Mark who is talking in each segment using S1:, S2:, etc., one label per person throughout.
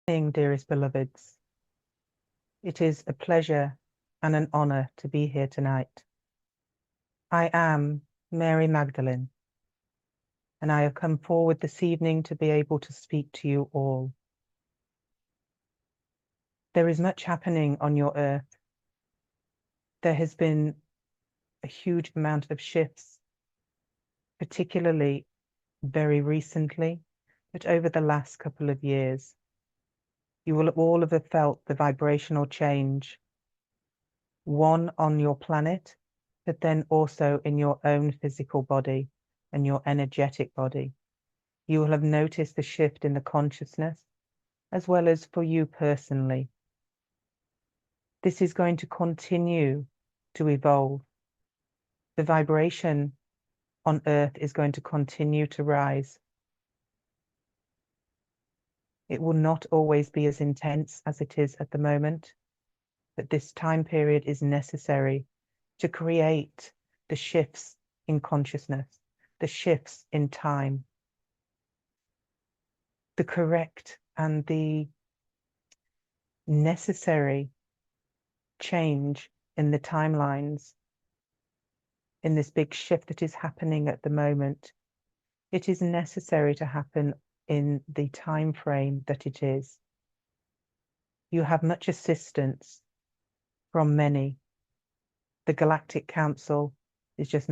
S1: Evening, dearest beloveds. It is a pleasure and an honor to be here tonight. I am Mary Magdalene, and I have come forward this evening to be able to speak to you all. There is much happening on your earth. There has been a huge amount of shifts, particularly very recently, but over the last couple of years. You will all have felt the vibrational change, one on your planet, but then also in your own physical body and your energetic body. You will have noticed the shift in the consciousness, as well as for you personally. This is going to continue to evolve. The vibration on Earth is going to continue to rise. It will not always be as intense as it is at the moment, but this time period is necessary to create the shifts in consciousness, the shifts in time, the correct and the necessary change in the timelines, in this big shift that is happening at the moment. It is necessary to happen in the time frame that it is. You have much assistance from many. The Galactic Council is just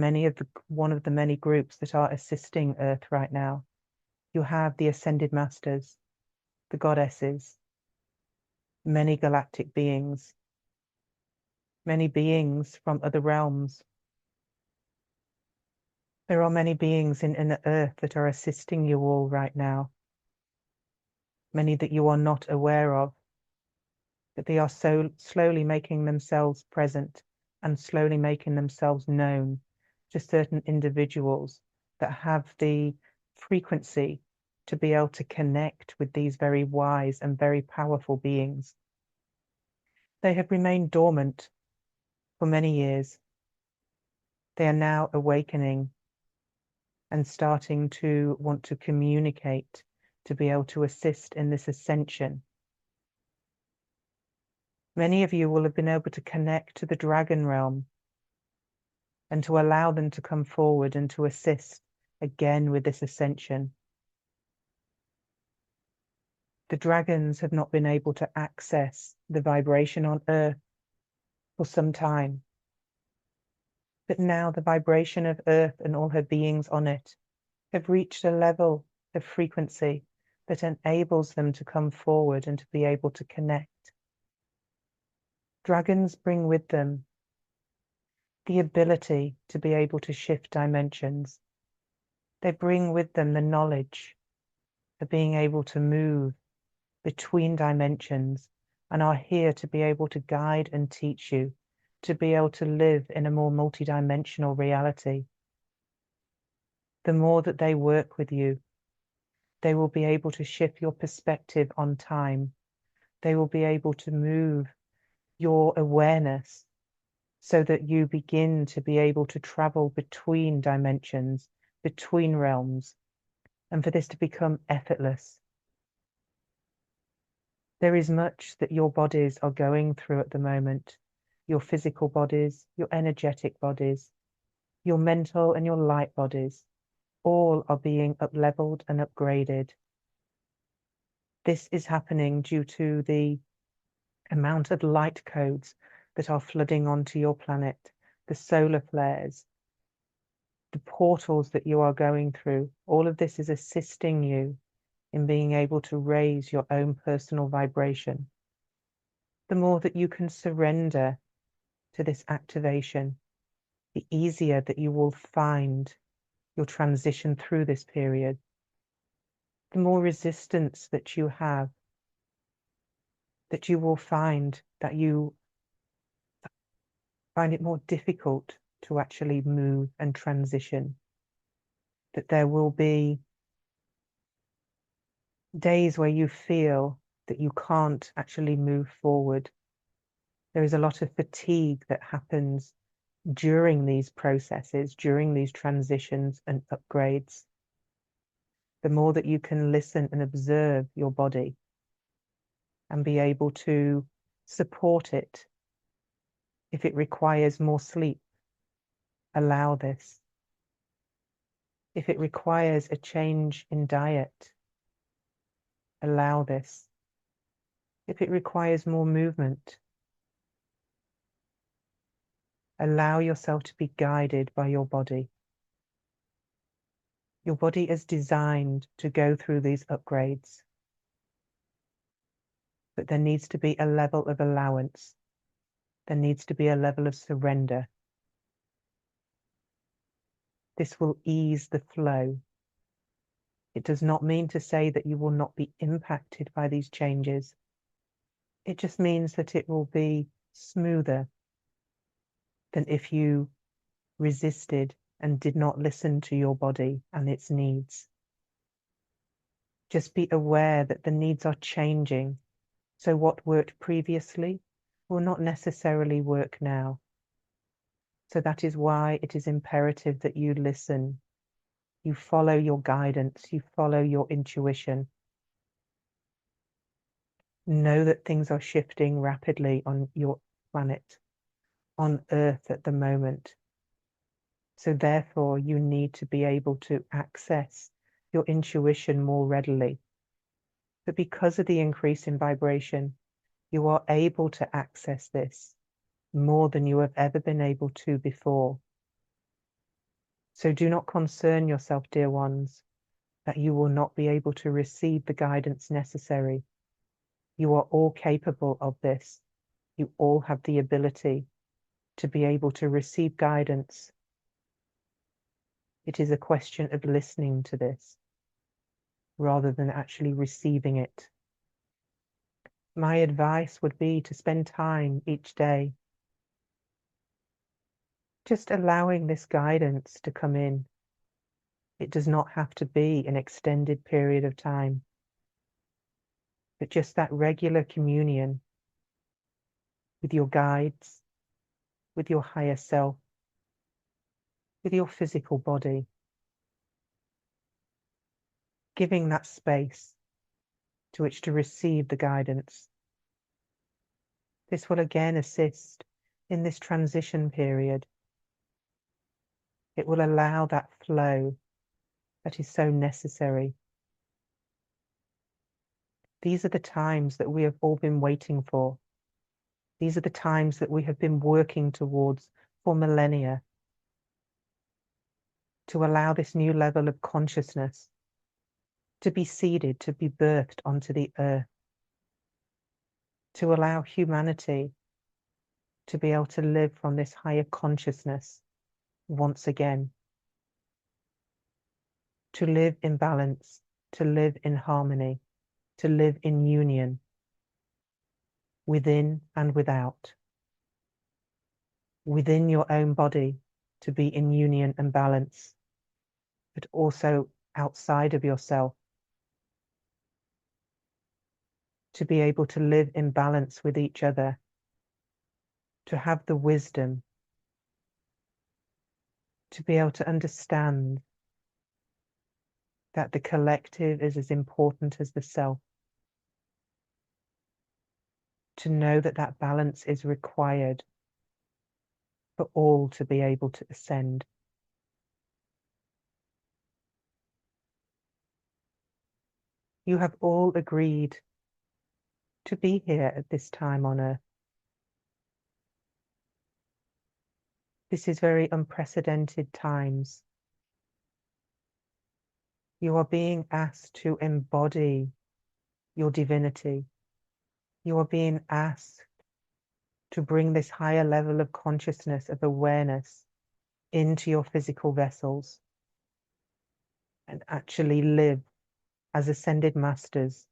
S1: one of the many groups that are assisting Earth right now. You have the Ascended Masters, the Goddesses, many galactic beings, many beings from other realms. There are many beings in the Earth that are assisting you all right now. Many that you are not aware of, that they are so slowly making themselves present and slowly making themselves known to certain individuals that have the frequency to be able to connect with these very wise and very powerful beings. They have remained dormant for many years. They are now awakening and starting to want to communicate, to be able to assist in this ascension. Many of you will have been able to connect to the dragon realm and to allow them to come forward and to assist again with this ascension. The dragons have not been able to access the vibration on Earth for some time. But now the vibration of Earth and all her beings on it have reached a level of frequency that enables them to come forward and to be able to connect. Dragons bring with them the ability to be able to shift dimensions. They bring with them the knowledge of being able to move between dimensions and are here to be able to guide and teach you to be able to live in a more multidimensional reality. The more that they work with you, they will be able to shift your perspective on time. They will be able to move your awareness so that you begin to be able to travel between dimensions, between realms, and for this to become effortless. There is much that your bodies are going through at the moment, your physical bodies, your energetic bodies, your mental and your light bodies, all are being up-leveled and upgraded. This is happening due to the amount of light codes that are flooding onto your planet, the solar flares, the portals that you are going through. All of this is assisting you in being able to raise your own personal vibration. The more that you can surrender to this activation, the easier that you will find your transition through this period. The more resistance that you have, that you will find that you find it more difficult to actually move and transition. That there will be days where you feel that you can't actually move forward. There is a lot of fatigue that happens during these processes, during these transitions and upgrades. The more that you can listen and observe your body, and be able to support it. If it requires more sleep, allow this. If it requires a change in diet, allow this. If it requires more movement, allow yourself to be guided by your body. Your body is designed to go through these upgrades, but there needs to be a level of allowance. There needs to be a level of surrender. This will ease the flow. It does not mean to say that you will not be impacted by these changes. It just means that it will be smoother than if you resisted and did not listen to your body and its needs. Just be aware that the needs are changing. So what worked previously will not necessarily work now. So that is why it is imperative that you listen. You follow your guidance. You follow your intuition. Know that things are shifting rapidly on your planet, on Earth at the moment. So therefore, you need to be able to access your intuition more readily. But because of the increase in vibration, you are able to access this more than you have ever been able to before. So do not concern yourself, dear ones, that you will not be able to receive the guidance necessary. You are all capable of this. You all have the ability to be able to receive guidance. It is a question of listening to this rather than actually receiving it. My advice would be to spend time each day just allowing this guidance to come in. It does not have to be an extended period of time, but just that regular communion with your guides, with your higher self, with your physical body, giving that space to which to receive the guidance. This will again assist in this transition period. It will allow that flow that is so necessary. These are the times that we have all been waiting for. These are the times that we have been working towards for millennia, to allow this new level of consciousness to be seeded, to be birthed onto the earth, to allow humanity to be able to live from this higher consciousness once again, to live in balance, to live in harmony, to live in union, within and without, within your own body, to be in union and balance, but also outside of yourself, to be able to live in balance with each other, to have the wisdom, to be able to understand that the collective is as important as the self, to know that that balance is required for all to be able to ascend. You have all agreed to be here at this time on Earth. This is very unprecedented times. You are being asked to embody your divinity. You are being asked to bring this higher level of consciousness, of awareness into your physical vessels and actually live as ascended masters,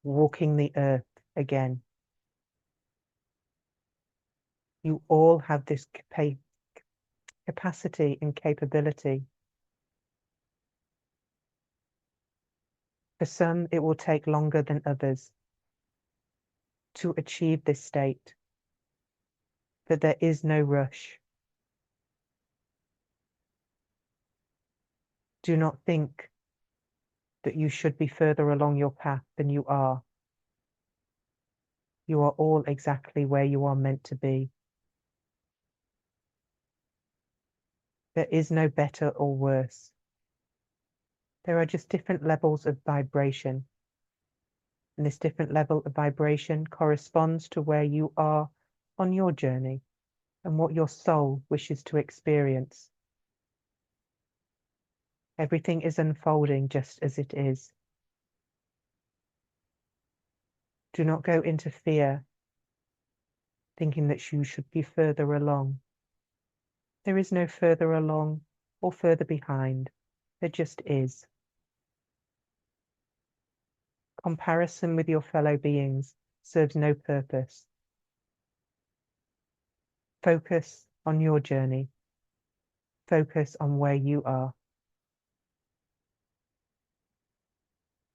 S1: walking the earth again. You all have this capacity and capability. For some, it will take longer than others to achieve this state, but there is no rush. Do not think that you should be further along your path than you are. You are all exactly where you are meant to be. There is no better or worse. There are just different levels of vibration. And this different level of vibration corresponds to where you are on your journey and what your soul wishes to experience. Everything is unfolding just as it is. Do not go into fear, thinking that you should be further along. There is no further along or further behind. There just is. Comparison with your fellow beings serves no purpose. Focus on your journey. Focus on where you are.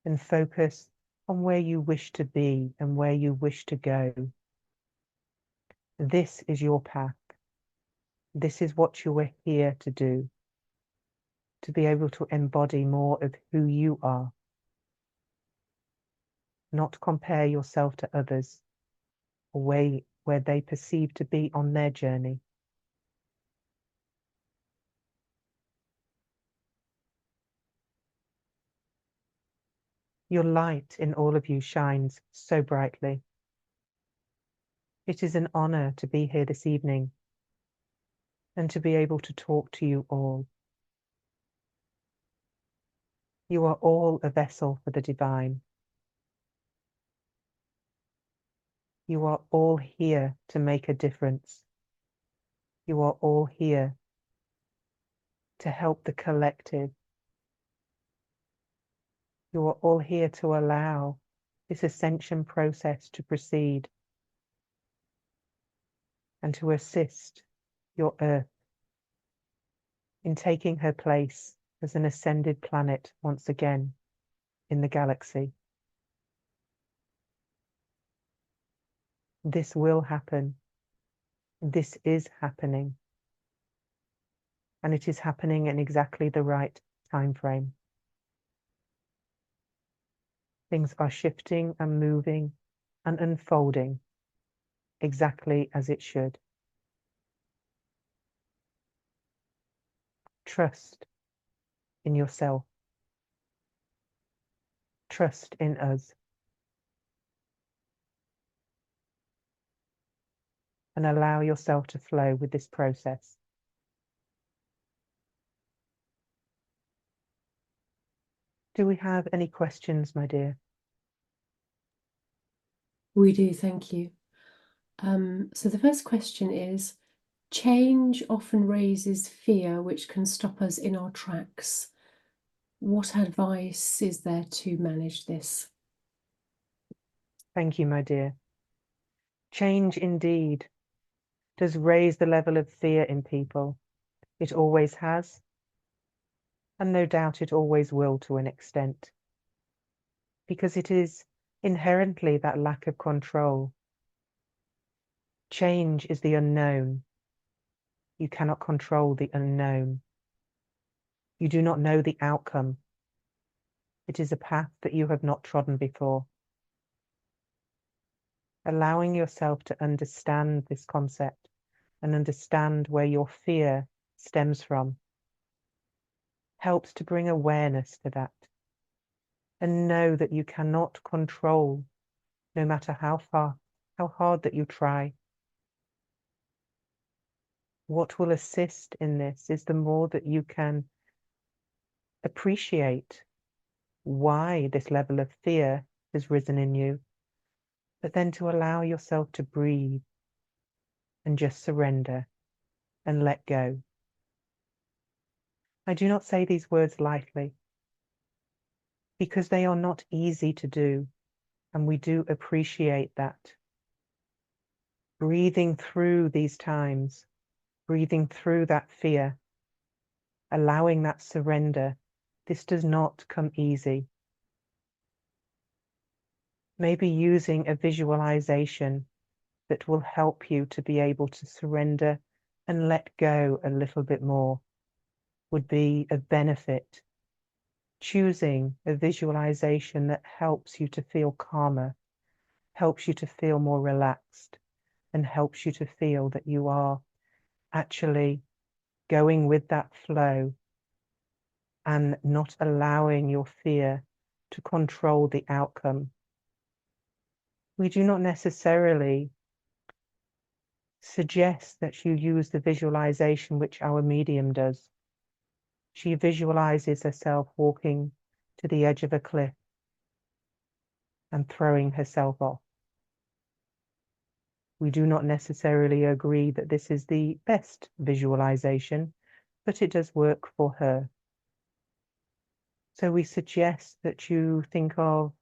S1: And focus on where you wish to be and where you wish to go. This is your path. This is what you are here to do, to be able to embody more of who you are, not compare yourself to others or where they perceive to be on their journey. Your light in all of you shines so brightly. It is an honor to be here this evening and to be able to talk to you all. You are all a vessel for the divine. You are all here to make a difference. You are all here to help the collective. You are all here to allow this ascension process to proceed and to assist your Earth in taking her place as an ascended planet once again in the galaxy. This will happen. This is happening. And it is happening in exactly the right time frame. Things are shifting and moving and unfolding exactly as it should. Trust in yourself. Trust in us. And allow yourself to flow with this process. Do we have any questions, my dear?
S2: We do, thank you. So the first question is, change often raises fear, which can stop us in our tracks. What advice is there to manage this?
S1: Thank you, my dear. Change indeed does raise the level of fear in people. It always has, and no doubt it always will to an extent, because it is inherently that lack of control. Change is the unknown. You cannot control the unknown. You do not know the outcome. It is a path that you have not trodden before. Allowing yourself to understand this concept and understand where your fear stems from helps to bring awareness to that and know that you cannot control, no matter how hard that you try. What will assist in this is the more that you can appreciate why this level of fear has risen in you, but then to allow yourself to breathe and just surrender and let go. I do not say these words lightly because they are not easy to do, and we do appreciate that. Breathing through these times, breathing through that fear, allowing that surrender, this does not come easy. Maybe using a visualization that will help you to be able to surrender and let go a little bit more would be of benefit. Choosing a visualization that helps you to feel calmer, helps you to feel more relaxed and helps you to feel that you are actually going with that flow and not allowing your fear to control the outcome. We do not necessarily suggest that you use the visualization which our medium does. She visualizes herself walking to the edge of a cliff and throwing herself off. We do not necessarily agree that this is the best visualization, but it does work for her. So we suggest that you think of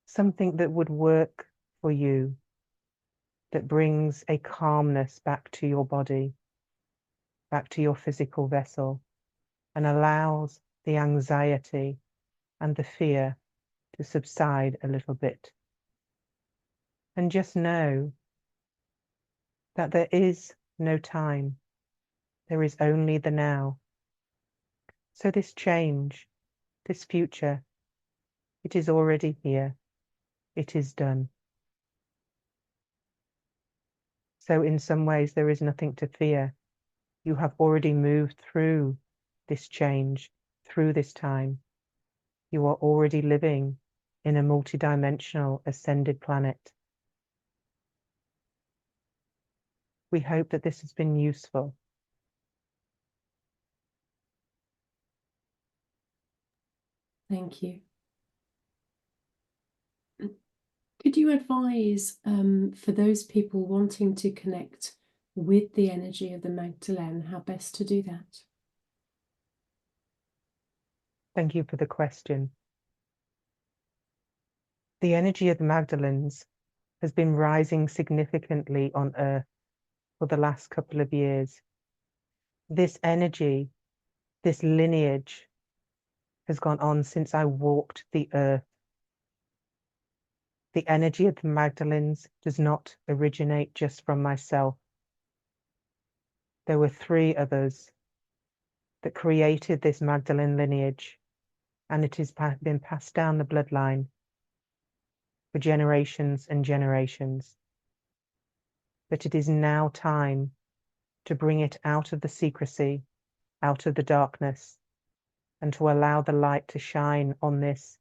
S1: something that would work for you, that brings a calmness back to your body, back to your physical vessel, and allows the anxiety and the fear to subside a little bit. And just know that there is no time. There is only the now. So this change, this future, it is already here. It is done. So in some ways, there is nothing to fear. You have already moved through this change, through this time. You are already living in a multidimensional ascended planet. We hope that this has been useful.
S2: Thank you. Could you advise for those people wanting to connect with the energy of the Magdalene, how best to do that?
S1: Thank you for the question. The energy of the Magdalenes has been rising significantly on Earth for the last couple of years. This energy, this lineage has gone on since I walked the Earth. The energy of the Magdalenes does not originate just from myself. There were 3 others that created this Magdalene lineage, and it has been passed down the bloodline for generations and generations. But it is now time to bring it out of the secrecy, out of the darkness, and to allow the light to shine on this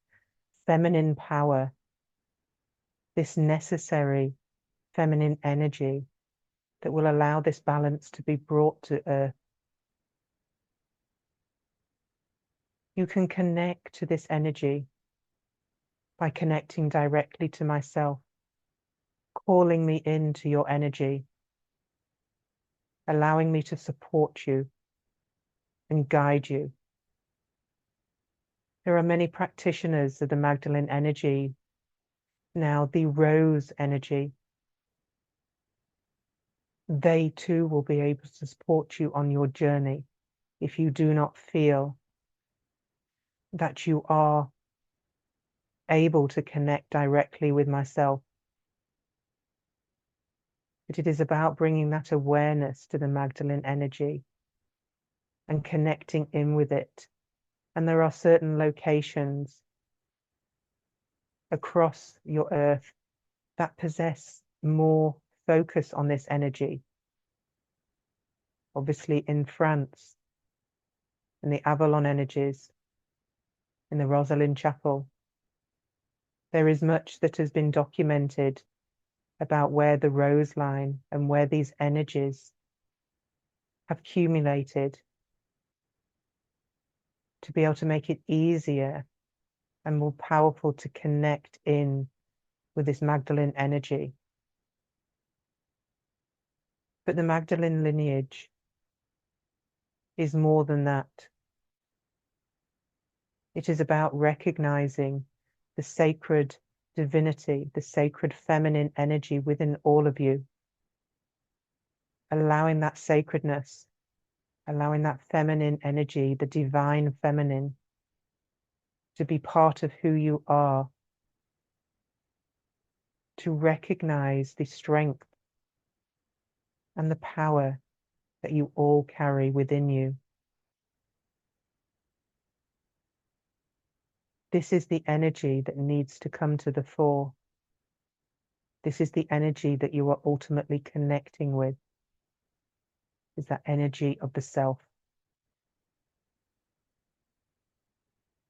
S1: feminine power, this necessary feminine energy that will allow this balance to be brought to Earth. You can connect to this energy by connecting directly to myself, calling me into your energy, allowing me to support you and guide you. There are many practitioners of the Magdalene energy now, the rose energy. They too will be able to support you on your journey if you do not feel that you are able to connect directly with myself. But it is about bringing that awareness to the Magdalene energy and connecting in with it. And there are certain locations across your Earth that possess more focus on this energy. Obviously in France, in the Avalon energies, in the Rosalind Chapel, there is much that has been documented about where the rose line and where these energies have accumulated to be able to make it easier and more powerful to connect in with this Magdalene energy. But the Magdalene lineage is more than that. It is about recognizing the sacred divinity, the sacred feminine energy within all of you, allowing that sacredness, allowing that feminine energy, the divine feminine, to be part of who you are, to recognize the strength and the power that you all carry within you. This is the energy that needs to come to the fore. This is the energy that you are ultimately connecting with, is that energy of the self.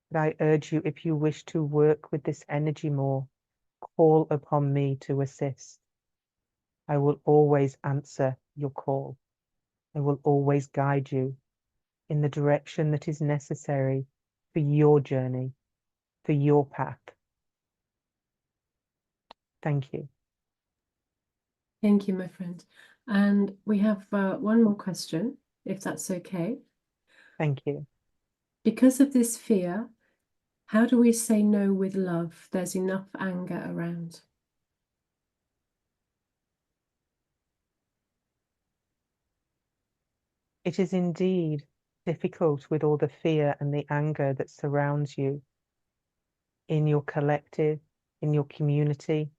S1: But I urge you, if you wish to work with this energy more, call upon me to assist. I will always answer your call. I will always guide you in the direction that is necessary for your journey, for your path. Thank you.
S2: Thank you, my friend. And we have one more question, if that's okay.
S1: Thank you.
S2: Because of this fear, how do we say no with love? There's enough anger around.
S1: It is indeed difficult with all the fear and the anger that surrounds you in your collective, in your community,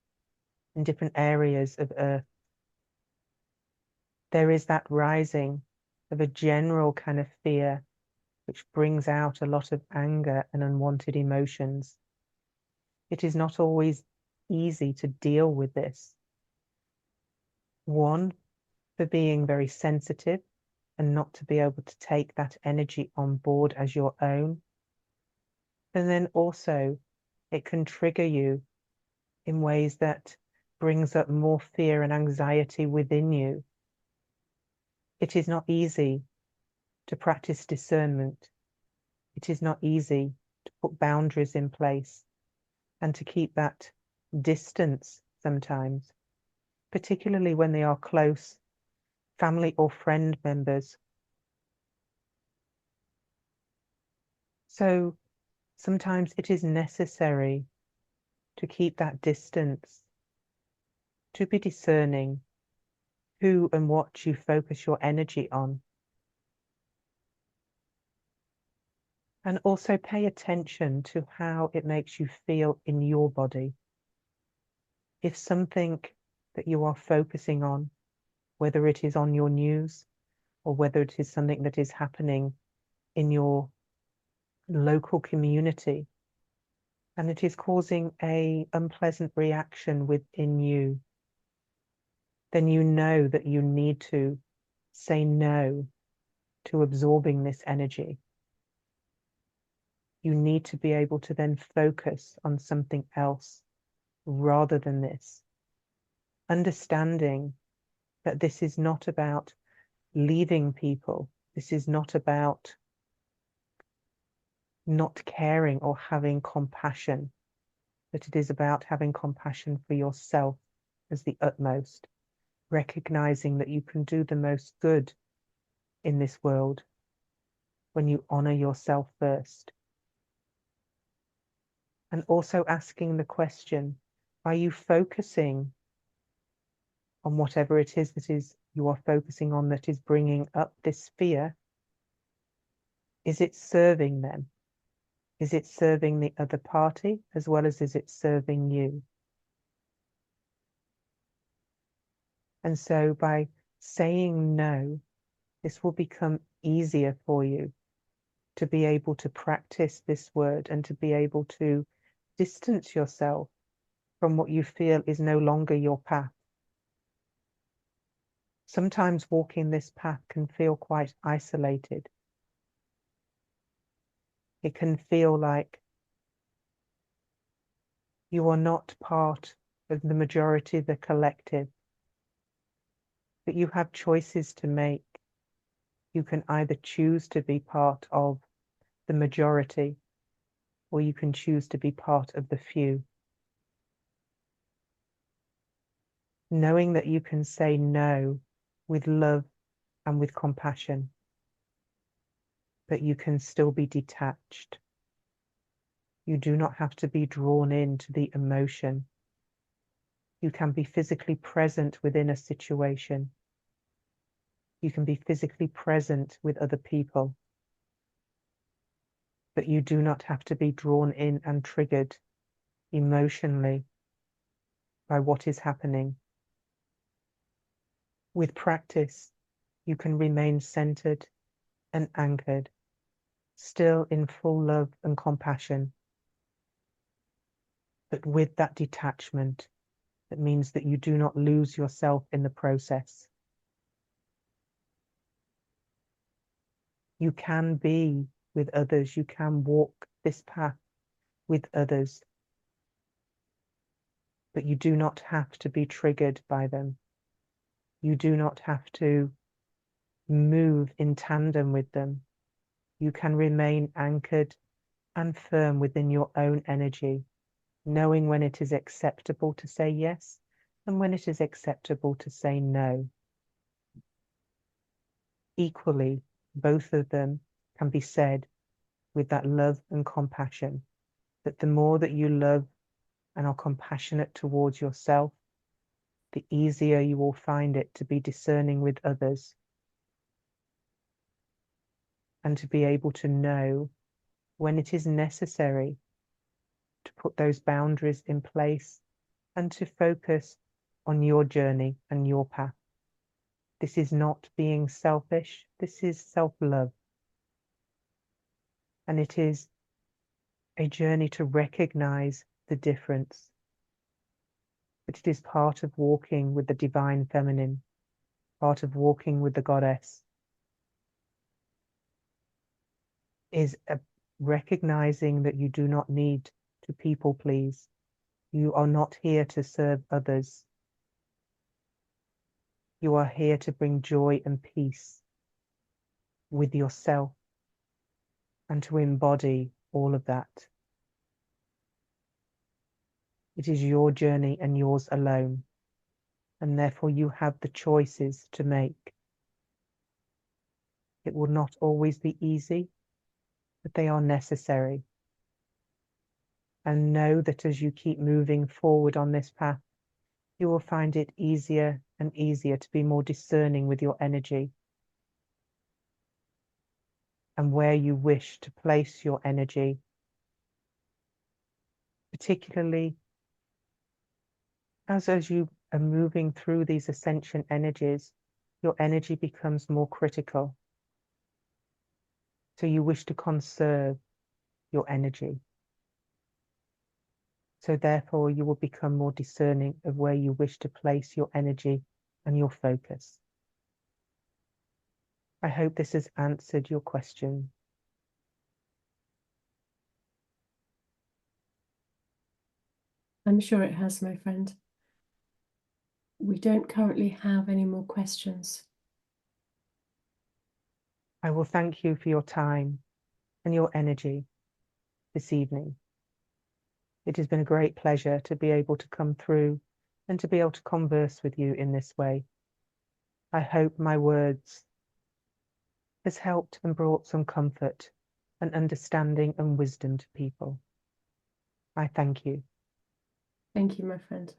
S1: in different areas of Earth. There is that rising of a general kind of fear, which brings out a lot of anger and unwanted emotions. It is not always easy to deal with this. One, for being very sensitive and not to be able to take that energy on board as your own. And then also it can trigger you in ways that brings up more fear and anxiety within you. It is not easy to practice discernment. It is not easy to put boundaries in place and to keep that distance sometimes, particularly when they are close family or friend members. So sometimes it is necessary to keep that distance, to be discerning who and what you focus your energy on. And also pay attention to how it makes you feel in your body. If something that you are focusing on, whether it is on your news or whether it is something that is happening in your local community, and it is causing an unpleasant reaction within you, then you know that you need to say no to absorbing this energy. You need to be able to then focus on something else rather than this. Understanding that this is not about leaving people. This is not about not caring or having compassion, but it is about having compassion for yourself as the utmost, recognizing that you can do the most good in this world when you honor yourself first. And also asking the question, are you focusing on whatever it is that is you are focusing on that is bringing up this fear? Is it serving them? Is it serving the other party as well as is it serving you? And so by saying no, this will become easier for you to be able to practice this word and to be able to distance yourself from what you feel is no longer your path. Sometimes walking this path can feel quite isolated. It can feel like you are not part of the majority, the collective, but you have choices to make. You can either choose to be part of the majority, or you can choose to be part of the few. Knowing that you can say no with love and with compassion, but you can still be detached. You do not have to be drawn into the emotion. You can be physically present within a situation. You can be physically present with other people, but you do not have to be drawn in and triggered emotionally by what is happening. With practice, you can remain centered and anchored, still in full love and compassion, but with that detachment That means that you do not lose yourself in the process. You can be with others. You can walk this path with others. But you do not have to be triggered by them. You do not have to move in tandem with them. You can remain anchored and firm within your own energy, knowing when it is acceptable to say yes and when it is acceptable to say no. Equally, both of them can be said with that love and compassion, that the more that you love and are compassionate towards yourself, the easier you will find it to be discerning with others and to be able to know when it is necessary to put those boundaries in place and to focus on your journey and your path. This is not being selfish. This is self-love. And it is a journey to recognize the difference. But it is part of walking with the divine feminine, part of walking with the goddess, is recognizing that you do not need to people please. You are not here to serve others. You are here to bring joy and peace with yourself and to embody all of that. It is your journey and yours alone, and therefore you have the choices to make. It will not always be easy, but they are necessary. And know that as you keep moving forward on this path, you will find it easier and easier to be more discerning with your energy and where you wish to place your energy, particularly as you are moving through these ascension energies, your energy becomes more critical. So you wish to conserve your energy. So therefore you will become more discerning of where you wish to place your energy and your focus. I hope this has answered your question.
S2: I'm sure it has, my friend. We don't currently have any more questions.
S1: I will thank you for your time and your energy this evening. It has been a great pleasure to be able to come through and to be able to converse with you in this way. I hope my words has helped and brought some comfort and understanding and wisdom to people. I thank you.
S2: Thank you, my friend.